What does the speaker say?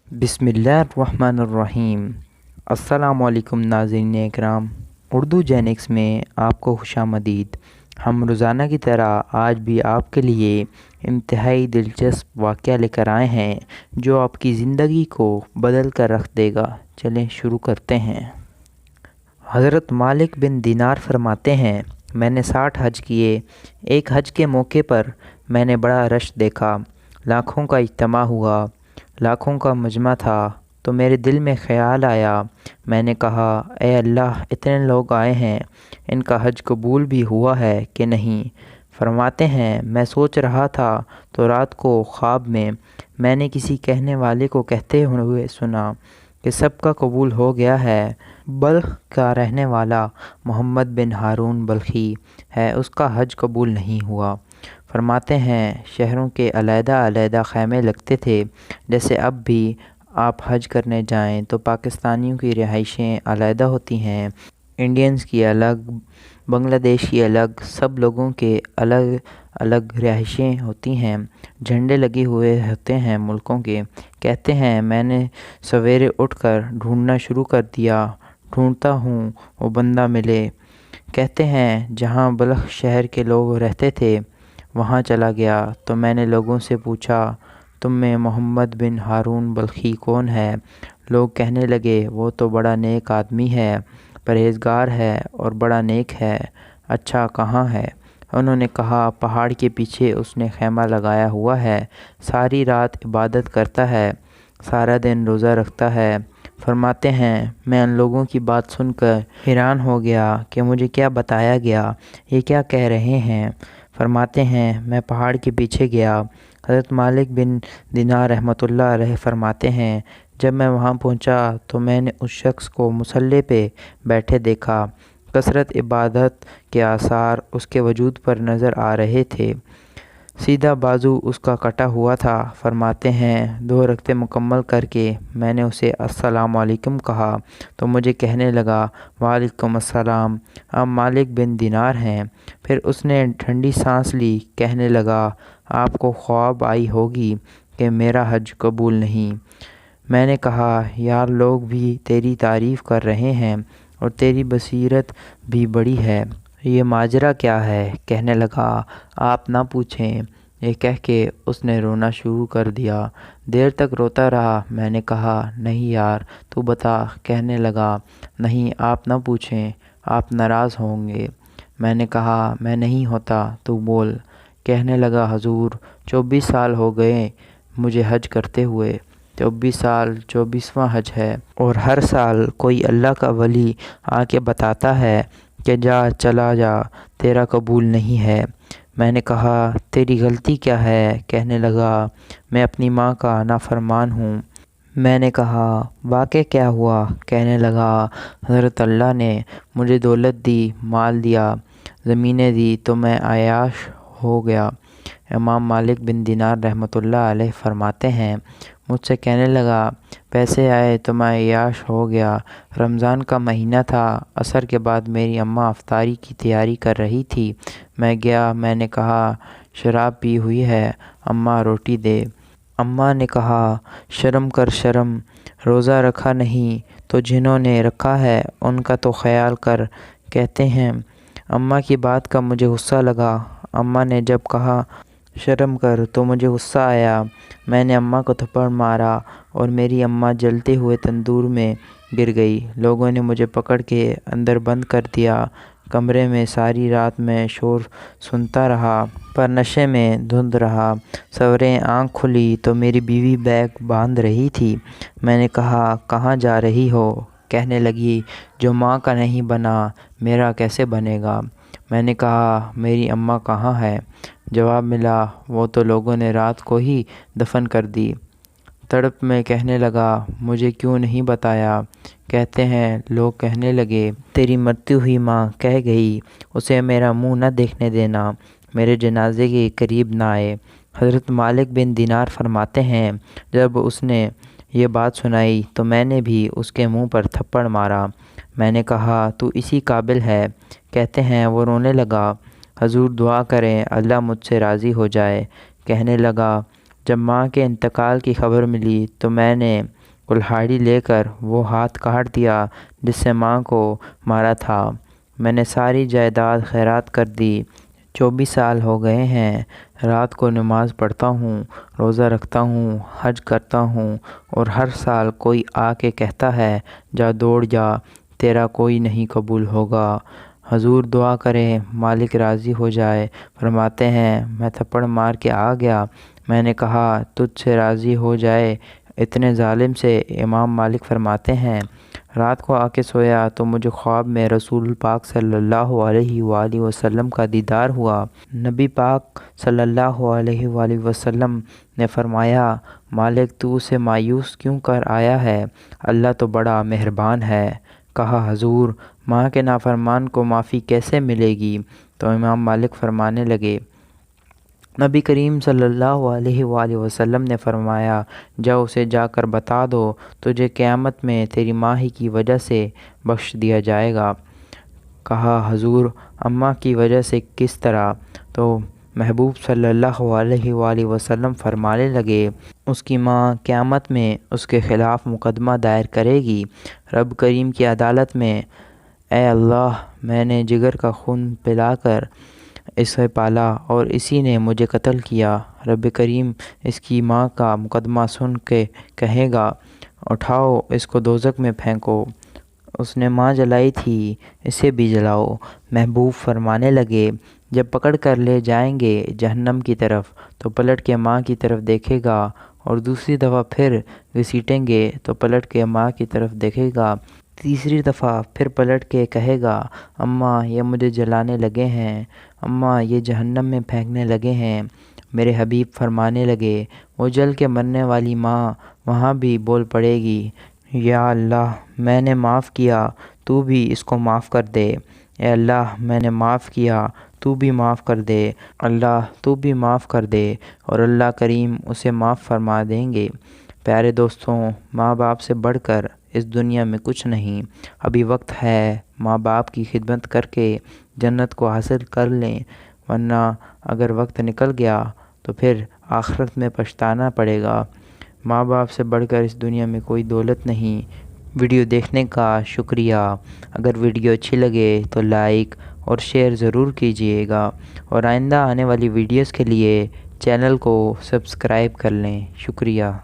बिस्मिल्लाहिर्रहमानिर्रहीम। अस्सलामुअलैकुम नाज़रीन इकराम, उर्दू जेनिक्स में आपको खुशामदीद। हम रोज़ाना की तरह आज भी आपके लिए इंतहाई दिलचस्प वाक़या लेकर आए हैं जो आपकी ज़िंदगी को बदल कर रख देगा। चलें शुरू करते हैं। हज़रत मालिक बिन दीनार फरमाते हैं, मैंने 60 हज किए। एक हज के मौके पर मैंने बड़ा रश देखा। लाखों का इज्तिमा हुआ, लाखों का मजमा था। तो मेरे दिल में ख़याल आया। मैंने कहा, ए अल्लाह, इतने लोग आए हैं, इनका हज कबूल भी हुआ है कि नहीं? फरमाते हैं, मैं सोच रहा था तो रात को ख्वाब में मैंने किसी कहने वाले को कहते हुए सुना कि सबका कबूल हो गया है। बल्ख का रहने वाला मोहम्मद बिन हारून बल्खी है, उसका हज कबूल नहीं हुआ। फरमाते हैं, शहरों के अलहदा-अलहदा ख़ैमे लगते थे। जैसे अब भी आप हज करने जाएं तो पाकिस्तानियों की रिहाइशें अलहदा होती हैं, इंडियंस की अलग, बांग्लादेश की अलग, सब लोगों के अलग अलग रिहाइशें होती हैं। झंडे लगे हुए होते हैं मुल्कों के। कहते हैं, मैंने सवेरे उठकर ढूंढना शुरू कर दिया, ढूंढता हूँ वो बंदा मिले। कहते हैं, जहाँ बल्ख शहर के लोग रहते थे वहाँ चला गया तो मैंने लोगों से पूछा, तुम में मोहम्मद बिन हारून बल्खी कौन है? लोग कहने लगे, वो तो बड़ा नेक आदमी है, परहेज़गार है और बड़ा नेक है। अच्छा, कहाँ है? उन्होंने कहा, पहाड़ के पीछे उसने खैमा लगाया हुआ है, सारी रात इबादत करता है, सारा दिन रोज़ा रखता है। फरमाते हैं, मैं उन लोगों की बात सुनकर हैरान हो गया कि मुझे क्या बताया गया, ये क्या कह रहे हैं। फरमाते हैं, मैं पहाड़ के पीछे गया। हज़रत मालिक बिन दीनार रहमतुल्लाह अलैह फरमाते हैं, जब मैं वहाँ पहुँचा तो मैंने उस शख्स को मुसल्ले पे बैठे देखा। कसरत इबादत के आसार उसके वजूद पर नज़र आ रहे थे। सीधा बाजू उसका कटा हुआ था। फरमाते हैं, 2 रकते मुकम्मल करके मैंने उसे अस्सलाम वालेकुम कहा तो मुझे कहने लगा, वालेकुम अस्सलाम, आप मालिक बिन दीनार हैं? फिर उसने ठंडी सांस ली, कहने लगा, आपको ख्वाब आई होगी कि मेरा हज कबूल नहीं। मैंने कहा, यार, लोग भी तेरी तारीफ़ कर रहे हैं और तेरी बसीरत भी बड़ी है, ये माजरा क्या है? कहने लगा, आप ना पूछें। ये कह के उसने रोना शुरू कर दिया। देर तक रोता रहा। मैंने कहा, नहीं यार, तू बता। कहने लगा, नहीं, आप ना पूछें, आप नाराज़ होंगे। मैंने कहा, मैं नहीं होता, तू बोल। कहने लगा, हजूर, 24 साल हो गए मुझे हज करते हुए। 24 साल 24वां हज है और हर साल कोई अल्लाह का वली आके बताता है कि जा, चला जा, तेरा कबूल नहीं है। मैंने कहा, तेरी गलती क्या है? कहने लगा, मैं अपनी माँ का नाफरमान हूँ। मैंने कहा, वाक़ई क्या हुआ? कहने लगा, हज़रत अल्लाह ने मुझे दौलत दी, माल दिया, ज़मीनें दी तो मैं आयाश हो गया। इमाम मालिक बिन दीनार रहमतुल्लाह अलैह फरमाते हैं, मुझसे कहने लगा, पैसे आए तो मैं अय्याश हो गया। रमज़ान का महीना था। असर के बाद मेरी अम्मा अफ्तारी की तैयारी कर रही थी। मैं गया, मैंने कहा, शराब पी हुई है, अम्मा रोटी दे। अम्मा ने कहा, शर्म कर शर्म, रोज़ा रखा नहीं तो जिन्होंने रखा है उनका तो ख्याल कर। कहते हैं, अम्मा की बात का मुझे गुस्सा लगा। अम्मा ने जब कहा शर्म कर तो मुझे गुस्सा आया। मैंने अम्मा को थप्पड़ मारा और मेरी अम्मा जलते हुए तंदूर में गिर गई। लोगों ने मुझे पकड़ के अंदर बंद कर दिया। कमरे में सारी रात मैं शोर सुनता रहा, पर नशे में धुंध रहा। सवेरे आँख खुली तो मेरी बीवी बैग बांध रही थी। मैंने कहा, कहाँ जा रही हो? कहने लगी, जो माँ का नहीं बना मेरा कैसे बनेगा? मैंने कहा, मेरी अम्मा कहाँ है? जवाब मिला, वो तो लोगों ने रात को ही दफन कर दी। तड़प में कहने लगा, मुझे क्यों नहीं बताया? कहते हैं, लोग कहने लगे, तेरी मरती हुई माँ कह गई उसे मेरा मुंह न देखने देना, मेरे जनाजे के करीब ना आए। हज़रत मालिक बिन दीनार फरमाते हैं, जब उसने ये बात सुनाई तो मैंने भी उसके मुंह पर थप्पड़ मारा। मैंने कहा, तू इसी काबिल है। कहते हैं, वो रोने लगा, हजूर दुआ करें अल्लाह मुझसे राज़ी हो जाए। कहने लगा, जब माँ के इंतकाल की खबर मिली तो मैंने कुल्हाड़ी लेकर वो हाथ काट दिया जिससे माँ को मारा था। मैंने सारी जायदाद खैरात कर दी। 24 साल हो गए हैं, रात को नमाज़ पढ़ता हूँ, रोज़ा रखता हूँ, हज करता हूँ, और हर साल कोई आके कहता है जा दौड़ जा, तेरा कोई नहीं कबूल होगा। हजूर दुआ करें मालिक राज़ी हो जाए। फरमाते हैं मैं थप्पड़ मार के आ गया। मैंने कहा तुझसे राज़ी हो जाए इतने जालिम से। इमाम मालिक फरमाते हैं रात को आके सोया तो मुझे ख्वाब में रसूल पाक सल्लल्लाहु अलैहि वसल्लम का दीदार हुआ। नबी पाक सल्लल्लाहु अलैहि वसल्लम ने फरमाया मालिक तू उसे मायूस क्यों कर आया है, अल्लाह तो बड़ा मेहरबान है। कहा हजूर माँ के नाफरमान को माफ़ी कैसे मिलेगी? तो इमाम मालिक फरमाने लगे नबी करीम सल्लल्लाहु अलैहि वसल्लम ने फरमाया जा उसे जाकर बता दो तुझे क़यामत में तेरी माँ ही की वजह से बख्श दिया जाएगा। कहा हजूर अम्मा की वजह से किस तरह? तो महबूब सल्लल्लाहु अलैहि वसल्लम फरमाने लगे उसकी माँ क़यामत में उसके ख़िलाफ़ मुकदमा दायर करेगी रब करीम की अदालत में, ए अल्लाह मैंने जिगर का खून पिलाकर इसे पाला और इसी ने मुझे कत्ल किया। रब करीम इसकी माँ का मुकदमा सुन के कहेगा उठाओ इसको दोज़ख में फेंको, उसने माँ जलाई थी इसे भी जलाओ। महबूब फरमाने लगे जब पकड़ कर ले जाएंगे जहन्नम की तरफ तो पलट के माँ की तरफ देखेगा, और दूसरी दफ़ा फिर घसीटेंगे तो पलट के माँ की तरफ देखेगा। तीसरी दफ़ा फिर पलट के कहेगा अम्मा ये मुझे जलाने लगे हैं, अम्मा ये जहन्नम में फेंकने लगे हैं। मेरे हबीब फरमाने लगे वो जल के मरने वाली माँ वहाँ भी बोल पड़ेगी या अल्लाह मैंने माफ़ किया तू भी इसको माफ़ कर दे, ए अल्लाह मैंने माफ़ किया तू भी माफ़ कर दे, अल्लाह तू भी माफ़ कर दे, और अल्लाह करीम उसे माफ़ फरमा देंगे। प्यारे दोस्तों माँ बाप से बढ़कर इस दुनिया में कुछ नहीं। अभी वक्त है माँ बाप की खिदमत करके जन्नत को हासिल कर लें, वरना अगर वक्त निकल गया तो फिर आखिरत में पछताना पड़ेगा। माँ बाप से बढ़कर इस दुनिया में कोई दौलत नहीं। वीडियो देखने का शुक्रिया। अगर वीडियो अच्छी लगे तो लाइक और शेयर ज़रूर कीजिएगा, और आइंदा आने वाली वीडियोस के लिए चैनल को सब्सक्राइब कर लें। शुक्रिया।